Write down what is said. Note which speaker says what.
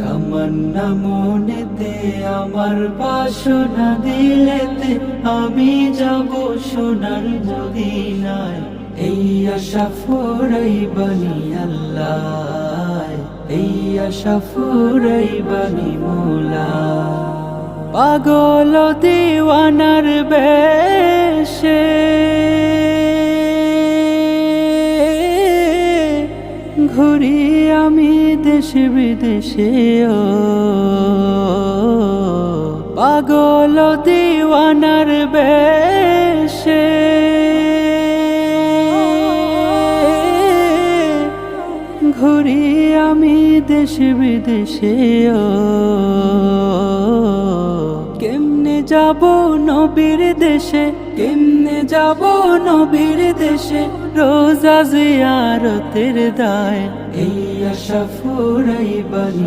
Speaker 1: তামান্না মনেতে আমার বাসনা দিলেতে আমি যাব সোনার মদিনায়। এই আশা ফুরাইবানি আল্লাহ, এই আশা ফুরাইবানি মৌলা। পাগল দিওয়ানার বেশে ঘুরি আমি দেশে বিদেশে, ও পাগল দিওয়ানার বেশে ঘুরি আমি দেশে বিদেশে। ও কেমনে যাব নবীর দেশে, কেমনে যাব নবীর দেশে, রোজা জিয়ারতের দায়। এই আশা ফুরাইবানি